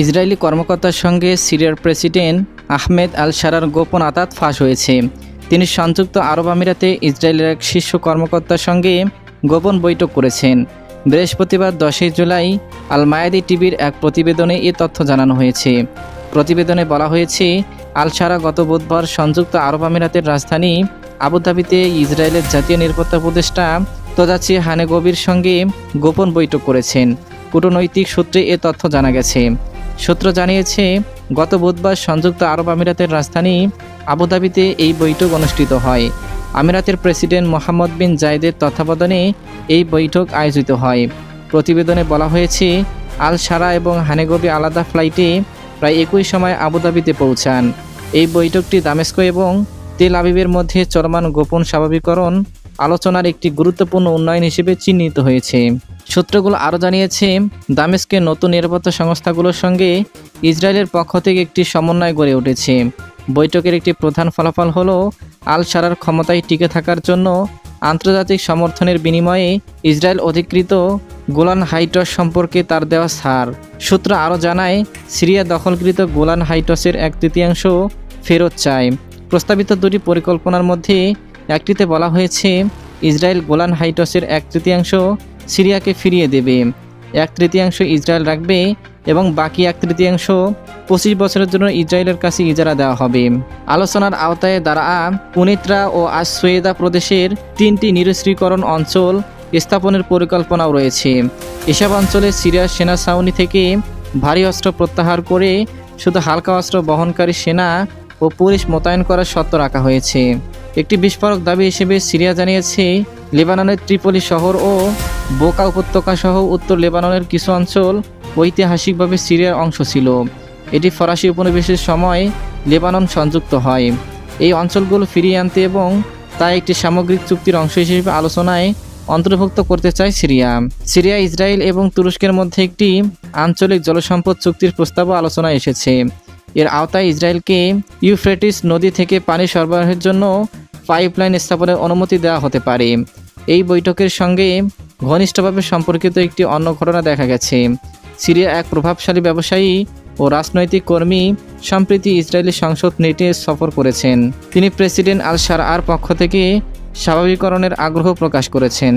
Israeli কর্মকর্তার সঙ্গে সিরিয়ার প্রেসিডেন্ট আহমেদ আল শারার গোপন আতাত ফাঁস হয়েছে। তিনি সংযুক্ত আরব আমিরাতে ইসরায়েলের এক শীর্ষ কর্মকর্তার সঙ্গে গোপন বৈঠক করেছেন। বৃহস্পতিবার 10 জুলাই আল মায়াদি টিভির এক প্রতিবেদনে এ তথ্য জানানো হয়েছে। প্রতিবেদনে বলা হয়েছে, আল শারা গত বুধবার সংযুক্ত আরব আমিরাতের রাজধানী আবুধাবিতে ইসরায়েলের জাতীয় নিরাপত্তা উপদেষ্টা তোজাচি হানেগোবির সঙ্গে গোপন বৈঠক করেছেন। কূটনৈতিক সূত্রে এ তথ্য জানা গেছে। সূত্র জানিয়েছে, গত বুধবার সংযুক্ত আরব আমিরাতের রাজধানী আবুধাবিতে এই বৈঠক অনুষ্ঠিত হয়। আমিরাতের প্রেসিডেন্ট মোহাম্মদ বিন জায়েদের তত্ত্বাবধানে এই বৈঠক আয়োজিত হয়। প্রতিবেদনে বলা হয়েছে, আল শারা এবং হানেগোবি আলাদা ফ্লাইটে প্রায় একই সময় আবুধাবিতে পৌঁছান। এই বৈঠকটি দামেস্ক এবং তেল আবিবের মধ্যে চলমান গোপন স্বাভাবিকরণ আলোচনার একটি গুরুত্বপূর্ণ উন্নয়ন হিসেবে চিহ্নিত হয়েছে। সূত্রগুলো আরও জানিয়েছে, দামেস্কের নতুন নিরাপত্তা সংস্থাগুলোর সঙ্গে ইসরায়েলের পক্ষ থেকে একটি সমন্বয় গড়ে উঠেছে। বৈঠকের একটি প্রধান ফলাফল হলো আল শারার ক্ষমতায় টিকে থাকার জন্য আন্তর্জাতিক সমর্থনের বিনিময়ে ইসরায়েল অধিকৃত গোলান হাইটস সম্পর্কে তার দেওয়া ছাড়। সূত্র আরও জানায়, সিরিয়া দখলকৃত গোলান হাইটসের 1/3 ফেরত চায়। প্রস্তাবিত দুটি পরিকল্পনার মধ্যে একটিতে বলা হয়েছে, ইসরায়েল গোলান হাইটসের 1/3 সিরিয়াকে ফিরিয়ে দেবে, 1/3 ইসরায়েল রাখবে এবং বাকি 1/3 25 বছরের জন্য ইসরায়েলের কাছে ইজারা দেওয়া হবে। আলোচনার আওতায় দারা পুনিত্রা ও আস সোয়েদা প্রদেশের 3টি নিরস্ত্রীকরণ অঞ্চল স্থাপনের পরিকল্পনাও রয়েছে। এসব অঞ্চলে সিরিয়ার সেনা ছাউনি থেকে ভারী অস্ত্র প্রত্যাহার করে শুধু হালকা অস্ত্র বহনকারী সেনা ও পুলিশ মোতায়েন করার শর্ত রাখা হয়েছে। একটি বিস্ফোরক দাবি হিসেবে সিরিয়া জানিয়েছে, লেবাননের ত্রিপলি শহর ও বোকা উপত্যকা সহ উত্তর লেবাননের কিছু অঞ্চল ঐতিহাসিকভাবে সিরিয়ার অংশ ছিল। এটি ফরাসি উপনিবেশের সময় লেবানন সংযুক্ত হয়। এই অঞ্চলগুলো ফিরিয়ে আনতে এবং তা একটি সামগ্রিক চুক্তির অংশ হিসেবে আলোচনায় অন্তর্ভুক্ত করতে চায় সিরিয়া। সিরিয়া, ইসরায়েল এবং তুরস্কের মধ্যে একটি আঞ্চলিক জলসম্পদ চুক্তির প্রস্তাবও আলোচনায় এসেছে। এর আওতায় ইসরায়েলকে ইউফ্রেটিস নদী থেকে পানি সরবরাহের জন্য পাইপলাইন স্থাপনের অনুমতি দেওয়া হতে পারে। এই বৈঠকের সঙ্গে ঘনিষ্ঠভাবে সম্পর্কিত একটি অন্য ঘটনা দেখা গেছে। সিরিয়া এক প্রভাবশালী ব্যবসায়ী ও রাজনৈতিক কর্মী সম্প্রতি ইসরায়েলি সংসদ নেটে সফর করেছেন। তিনি প্রেসিডেন্ট আল শারার পক্ষ থেকে স্বাভাবিকরণের আগ্রহ প্রকাশ করেছেন।